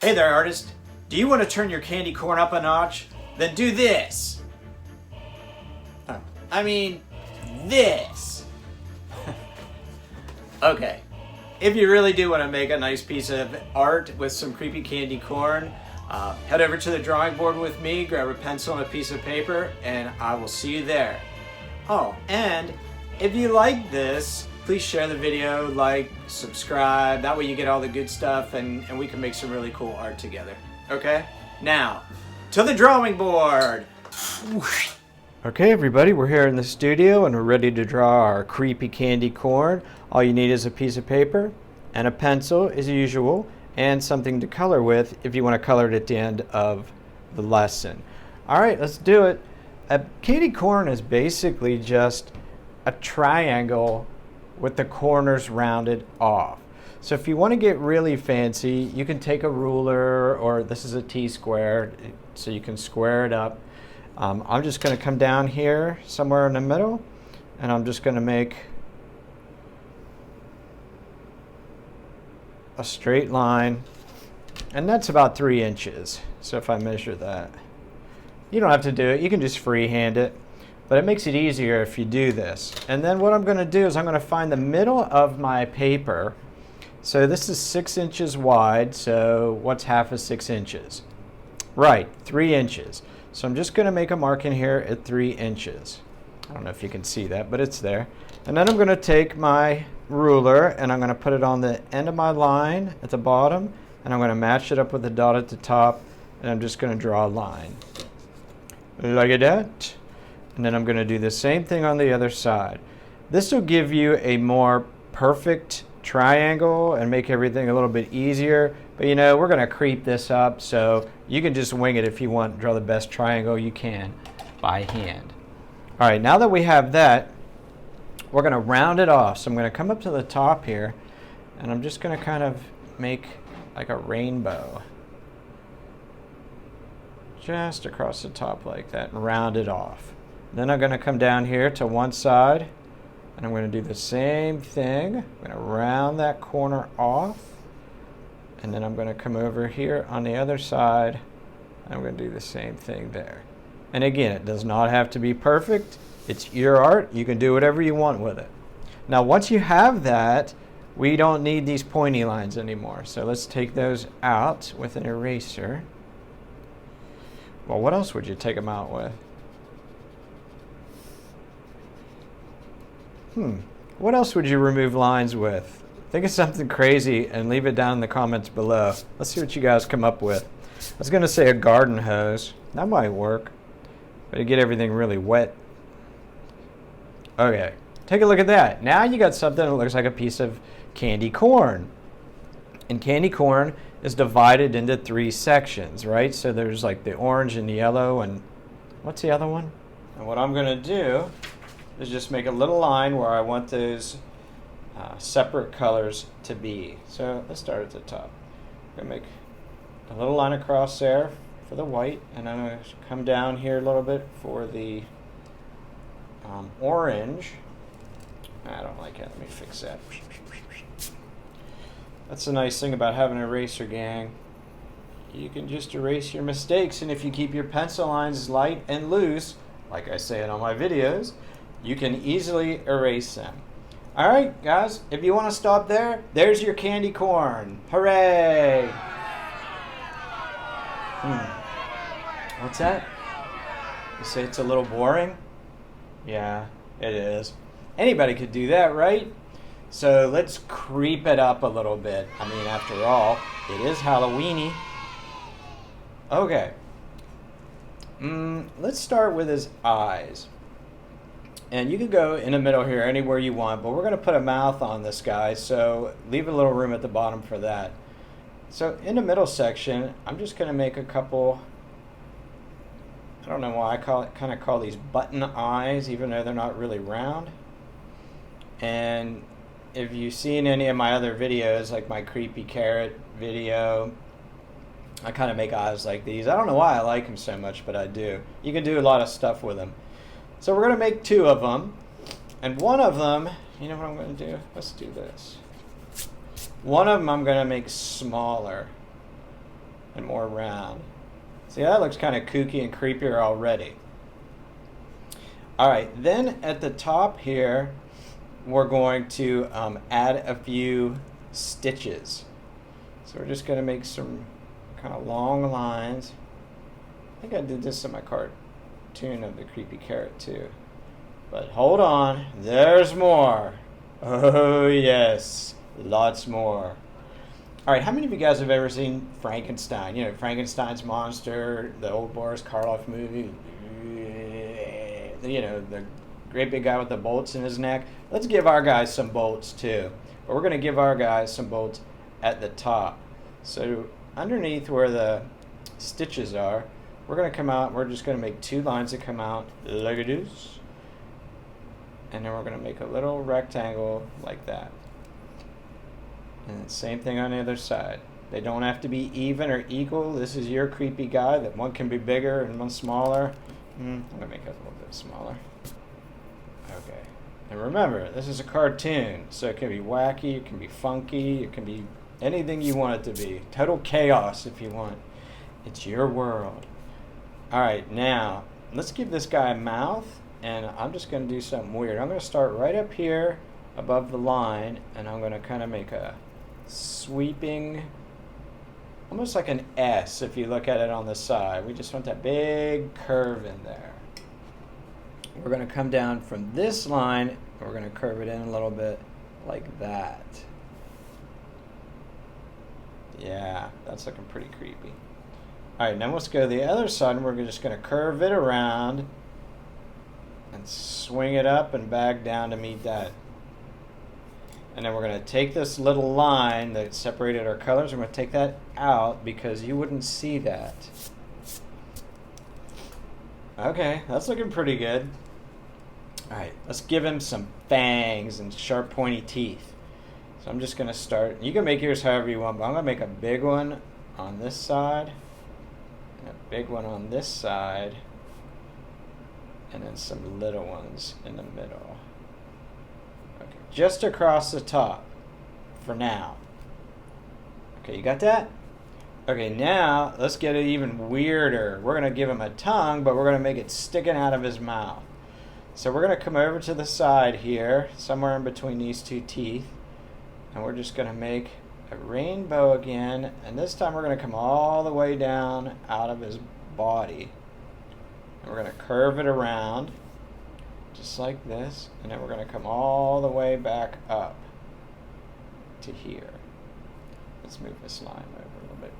Hey there, artist. Do you want to turn your candy corn up a notch? Then do this. I mean, this. Okay. If you really do want to make a nice piece of art with some creepy candy corn, head over to the drawing board with me, grab a pencil and a piece of paper, and I will see you there. Oh, and if you like this, please share the video, like, subscribe. That way you get all the good stuff and we can make some really cool art together. Okay? Now, to the drawing board! Okay, everybody, we're here in the studio and we're ready to draw our creepy candy corn. All you need is a piece of paper and a pencil, as usual, and something to color with if you want to color it at the end of the lesson. All right, let's do it. A candy corn is basically just a triangle with the corners rounded off. So if you want to get really fancy, you can take a ruler, or this is a T-square, so you can square it up. I'm just going to come down here somewhere in the middle, and I'm just going to make a straight line, and that's about 3 inches. So if I measure that, you don't have to do it, you can just freehand it, but it makes it easier if you do this. And then what I'm going to do is I'm going to find the middle of my paper. So this is 6 inches wide, so what's half of 6 inches? Right, 3 inches. So I'm just going to make a mark in here at 3 inches. I don't know if you can see that, but it's there. And then I'm going to take my ruler and I'm going to put it on the end of my line at the bottom, and I'm going to match it up with the dot at the top, and I'm just going to draw a line like that. And then I'm going to do the same thing on the other side. This will give you a more perfect triangle and make everything a little bit easier. But you know, we're going to creep this up, so you can just wing it if you want. Draw the best triangle you can by hand. All right, now that we have that, we're going to round it off. So I'm going to come up to the top here, and I'm just going to kind of make like a rainbow just across the top like that and round it off. Then I'm going to come down here to one side, and I'm going to do the same thing. I'm going to round that corner off, and then I'm going to come over here on the other side, and I'm going to do the same thing there. And again, it does not have to be perfect. It's your art. You can do whatever you want with it. Now, once you have that, we don't need these pointy lines anymore. So let's take those out with an eraser. Well, what else would you take them out with? What else would you remove lines with? Think of something crazy and leave it down in the comments below. Let's see what you guys come up with. I was going to say a garden hose. That might work, but it'd get everything really wet. Okay, take a look at that. Now you got something that looks like a piece of candy corn. And candy corn is divided into 3 sections, right? So there's like the orange and the yellow, and what's the other one? And what I'm going to do is just make a little line where I want those separate colors to be. So let's start at the top. I'm going to make a little line across there for the white, and I'm going to come down here a little bit for the orange. I don't like it. Let me fix that. That's the nice thing about having an eraser, gang. You can just erase your mistakes, and if you keep your pencil lines light and loose, like I say in all my videos, you can easily erase them. All right, guys, if you want to stop there, there's your candy corn. Hooray! What's that? You say it's a little boring? Yeah, it is. Anybody could do that, right? So let's creep it up a little bit. I mean, after all, it is Halloween-y. Okay. Let's start with his eyes. And you can go in the middle here anywhere you want, but we're going to put a mouth on this guy, so leave a little room at the bottom for that. So in the middle section, I'm just going to make a couple, I don't know why I kind of call these button eyes, even though they're not really round. And if you've seen any of my other videos, like my creepy carrot video, I kind of make eyes like these. I don't know why I like them so much, but I do. You can do a lot of stuff with them. So we're going to make 2 of them. And one of them, you know what I'm going to do? Let's do this. One of them I'm going to make smaller. and more round. See, that looks kind of kooky and creepier already. All right, then at the top here, we're going to add a few stitches. So we're just going to make some kind of long lines. I think I did this in my cartoon of the creepy carrot too. But hold on, there's more. Oh yes, lots more. All right, how many of you guys have ever seen Frankenstein? You know, Frankenstein's monster, the old Boris Karloff movie. You know, the great big guy with the bolts in his neck. Let's give our guys some bolts too. But we're going to give our guys some bolts at the top. So underneath where the stitches are, we're going to come out, we're just going to make 2 lines that come out like this. And then we're going to make a little rectangle like that. And the same thing on the other side. They don't have to be even or equal. This is your creepy guy, that one can be bigger and one smaller. I'm going to make it a little bit smaller. Okay. And remember, this is a cartoon, so it can be wacky, it can be funky, it can be anything you want it to be. Total chaos if you want. It's your world. Alright, now, let's give this guy a mouth, and I'm just going to do something weird. I'm going to start right up here above the line, and I'm going to kind of make a sweeping, almost like an S if you look at it on the side. We just want that big curve in there. We're going to come down from this line, and we're going to curve it in a little bit like that. Yeah, that's looking pretty creepy. Alright, now let's go to the other side, and we're just going to curve it around and swing it up and back down to meet that. And then we're going to take this little line that separated our colors, and we're going to take that out because you wouldn't see that. Okay, that's looking pretty good. Alright, let's give him some fangs and sharp pointy teeth. So I'm just going to start. You can make yours however you want, but I'm going to make a big one on this side, and a big one on this side, and then some little ones in the middle. Okay, just across the top for now. Okay, you got that? Okay, now let's get it even weirder. We're going to give him a tongue, but we're going to make it sticking out of his mouth. So we're going to come over to the side here, somewhere in between these 2 teeth, and we're just going to make a rainbow again, and this time we're going to come all the way down out of his body. And we're going to curve it around, just like this, and then we're going to come all the way back up to here. Let's move this line over a little bit.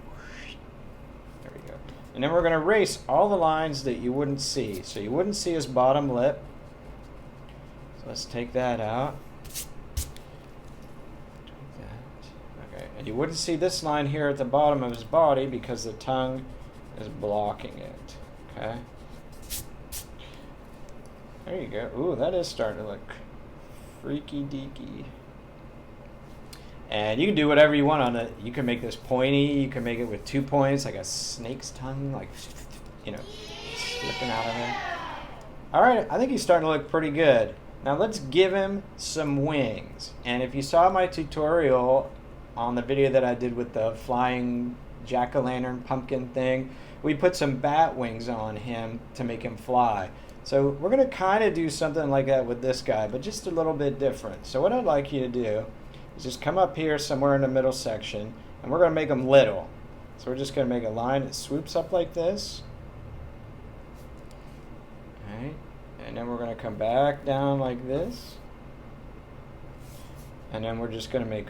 There we go. And then we're going to erase all the lines that you wouldn't see. So you wouldn't see his bottom lip. So let's take that out. Okay, and you wouldn't see this line here at the bottom of his body because the tongue is blocking it. Okay. There you go. Ooh, that is starting to look freaky deaky. And you can do whatever you want on it. You can make this pointy. You can make it with 2 points, like a snake's tongue, like, you know, slipping out of there. All right, I think he's starting to look pretty good. Now let's give him some wings. And if you saw my tutorial on the video that I did with the flying jack-o'-lantern pumpkin thing, we put some bat wings on him to make him fly. So we're going to kind of do something like that with this guy, but just a little bit different. So what I'd like you to do is just come up here somewhere in the middle section, and we're going to make them little. So we're just going to make a line that swoops up like this. Alright, and then we're going to come back down like this. And then we're just going to make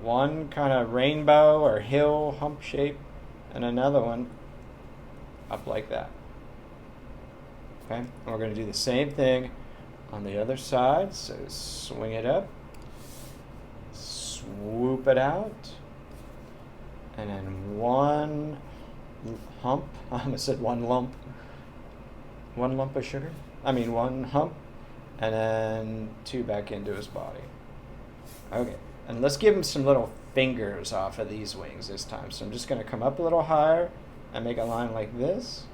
one kind of rainbow or hill hump shape, and another one up like that. Okay, and we're going to do the same thing on the other side. So swing it up, swoop it out, and then one hump. I almost said one lump. One lump of sugar. I mean one hump, and then 2 back into his body. Okay, and let's give him some little fingers off of these wings this time. So I'm just going to come up a little higher and make a line like this,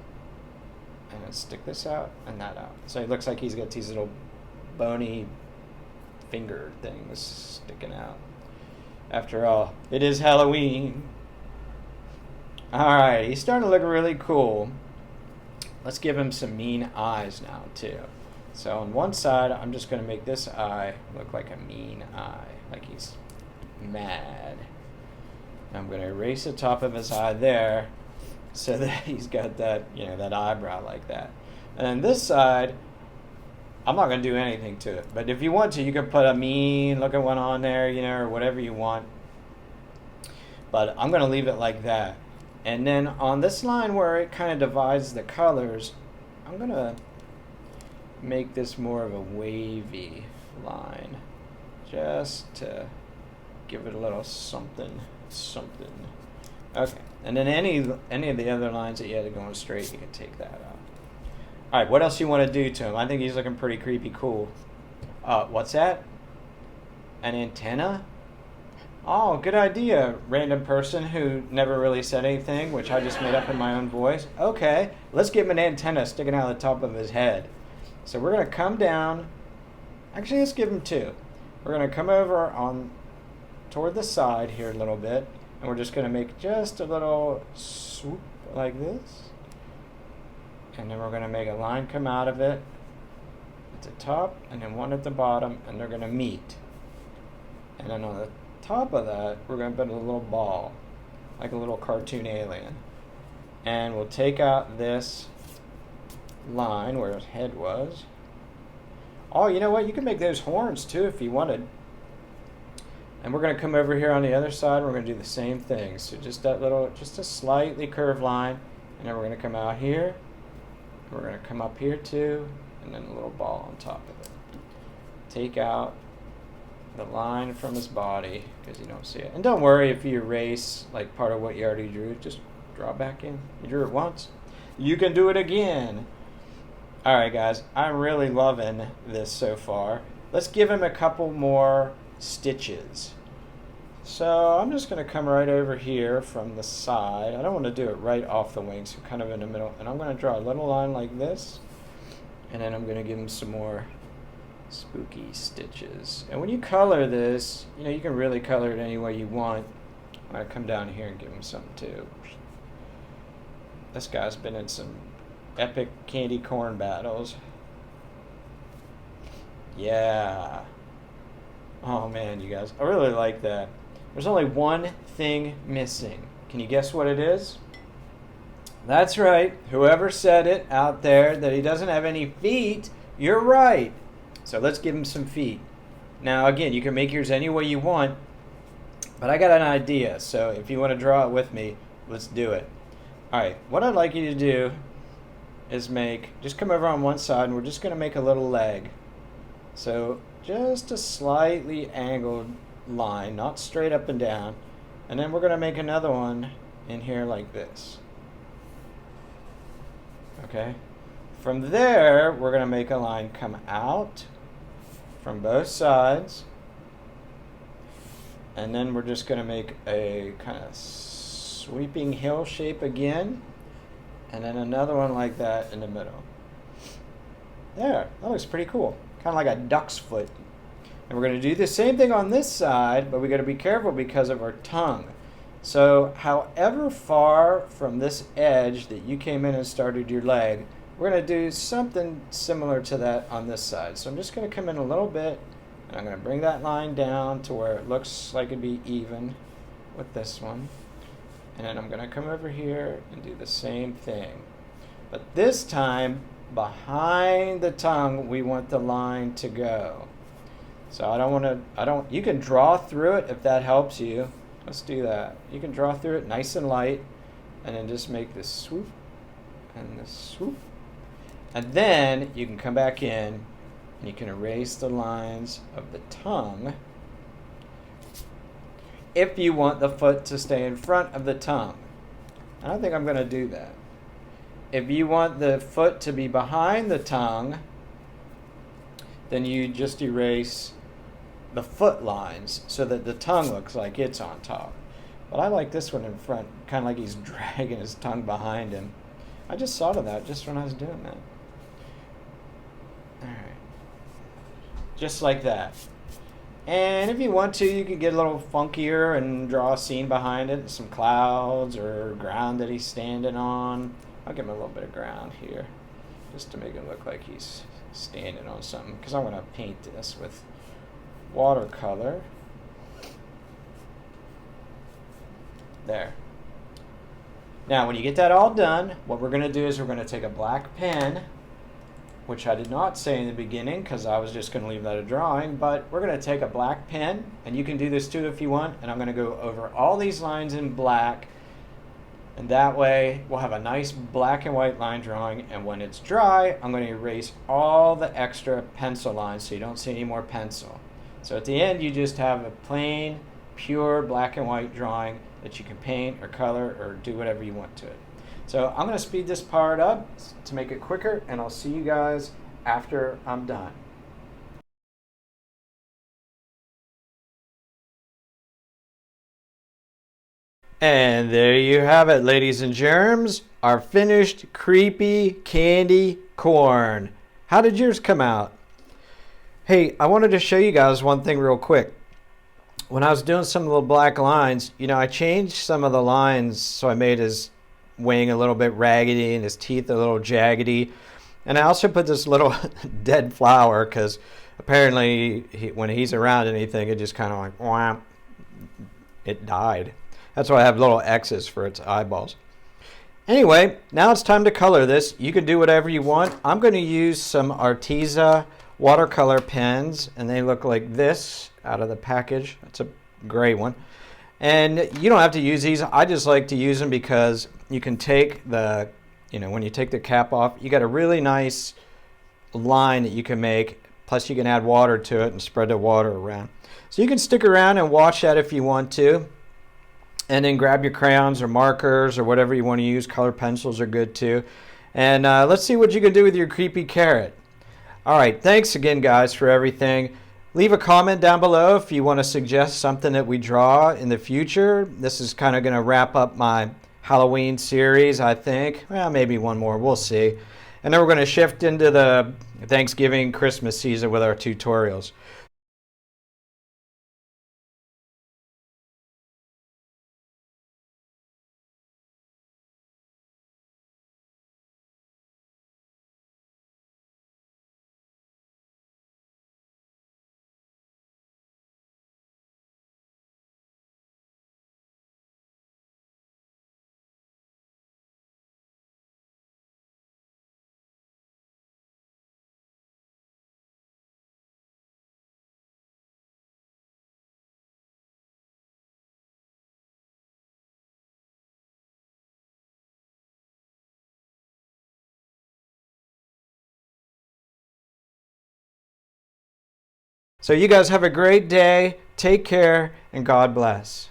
and then stick this out and that out. So it looks like he's got these little bony finger things sticking out. After all, it is Halloween. Alright, he's starting to look really cool. Let's give him some mean eyes now, too. So on one side, I'm just going to make this eye look like a mean eye, like he's mad. I'm going to erase the top of his eye there so that he's got that, you know, that eyebrow like that. And then this side, I'm not going to do anything to it. But if you want to, you can put a mean looking one on there, you know, or whatever you want. But I'm going to leave it like that. And then on this line where it kind of divides the colors, I'm going to make this more of a wavy line. Just to give it a little something. Okay, and then any of the other lines that you had going straight, you can take that out. All right, what else you want to do to him? I think he's looking pretty creepy cool. What's that? An antenna? Oh, good idea, random person who never really said anything, which I just made up in my own voice. Okay, let's give him an antenna sticking out of the top of his head. So we're going to come down. Actually, let's give him two. We're going to come over on toward the side here a little bit, and we're just going to make just a little swoop like this, and then we're going to make a line come out of it at the top and then one at the bottom, and they're going to meet. And then on the top of that, we're going to put a little ball like a little cartoon alien, and we'll take out this line where his head was. Oh, you know what, you can make those horns too if you wanted. And we're going to come over here on the other side. We're going to do the same thing. So just that little, just a slightly curved line. And then we're going to come out here. We're going to come up here too. And then a little ball on top of it. Take out the line from his body because you don't see it. And don't worry if you erase like part of what you already drew. Just draw back in. You drew it once. You can do it again. All right, guys. I'm really loving this so far. Let's give him a couple more stitches. So I'm just going to come right over here from the side. I don't want to do it right off the wing, so kind of in the middle. And I'm going to draw a little line like this. And then I'm going to give him some more spooky stitches. And when you color this, you know, you can really color it any way you want. I'm going to come down here and give him something too. This guy's been in some epic candy corn battles. Yeah. Oh man, you guys, I really like that. There's only one thing missing. Can you guess what it is? That's right. Whoever said it out there that he doesn't have any feet, you're right. So let's give him some feet. Now again, you can make yours any way you want, but I got an idea. So if you want to draw it with me, let's do it. All right, what I'd like you to do is just come over on one side, and we're just going to make a little leg. So just a slightly angled line, not straight up and down. And then we're going to make another one in here like this. Okay? From there, we're going to make a line come out from both sides. And then we're just going to make a kind of sweeping hill shape again. And then another one like that in the middle. There, that looks pretty cool. Kind of like a duck's foot. And we're going to do the same thing on this side, but we got to be careful because of our tongue. So however far from this edge that you came in and started your leg, we're going to do something similar to that on this side. So I'm just going to come in a little bit, and I'm going to bring that line down to where it looks like it'd be even with this one. And then I'm going to come over here and do the same thing. But this time, behind the tongue, we want the line to go. So you can draw through it if that helps you. Let's do that. You can draw through it nice and light, and then just make this swoop and this swoop. And then you can come back in and you can erase the lines of the tongue if you want the foot to stay in front of the tongue. I don't think I'm going to do that. If you want the foot to be behind the tongue, then you just erase the foot lines so that the tongue looks like it's on top. But I like this one in front, kind of like he's dragging his tongue behind him. I just thought of that just when I was doing that. All right. Just like that. And if you want to, you can get a little funkier and draw a scene behind it, some clouds or ground that he's standing on. I'll give him a little bit of ground here, just to make it look like he's standing on something, because I'm going to paint this with watercolor. There. Now, when you get that all done, what we're going to do is we're going to take a black pen, which I did not say in the beginning because I was just going to leave that a drawing, but we're going to take a black pen, and you can do this too if you want, and I'm going to go over all these lines in black, and that way we'll have a nice black and white line drawing, and when it's dry, I'm going to erase all the extra pencil lines so you don't see any more pencil. So at the end, you just have a plain, pure black and white drawing that you can paint or color or do whatever you want to it. So I'm going to speed this part up to make it quicker, and I'll see you guys after I'm done. And there you have it, ladies and germs, our finished creepy candy corn. How did yours come out? Hey, I wanted to show you guys one thing real quick. When I was doing some of the black lines, you know, I changed some of the lines so I made his wing a little bit raggedy and his teeth a little jaggedy. And I also put this little dead flower because apparently when he's around anything, it just kind of like, wham, it died. That's why I have little X's for its eyeballs. Anyway, now it's time to color this. You can do whatever you want. I'm going to use some Arteza watercolor pens, and they look like this out of the package. That's a great one. And you don't have to use these. I just like to use them because you can take the, when you take the cap off, you got a really nice line that you can make. Plus you can add water to it and spread the water around. So you can stick around and watch that if you want to. And then grab your crayons or markers or whatever you want to use. Color pencils are good too. And let's see what you can do with your creepy carrot. All right, thanks again, guys, for everything. Leave a comment down below if you want to suggest something that we draw in the future. This is kind of going to wrap up my Halloween series, I think. Well, maybe one more. We'll see. And then we're going to shift into the Thanksgiving, Christmas season with our tutorials. So you guys have a great day. Take care, and God bless.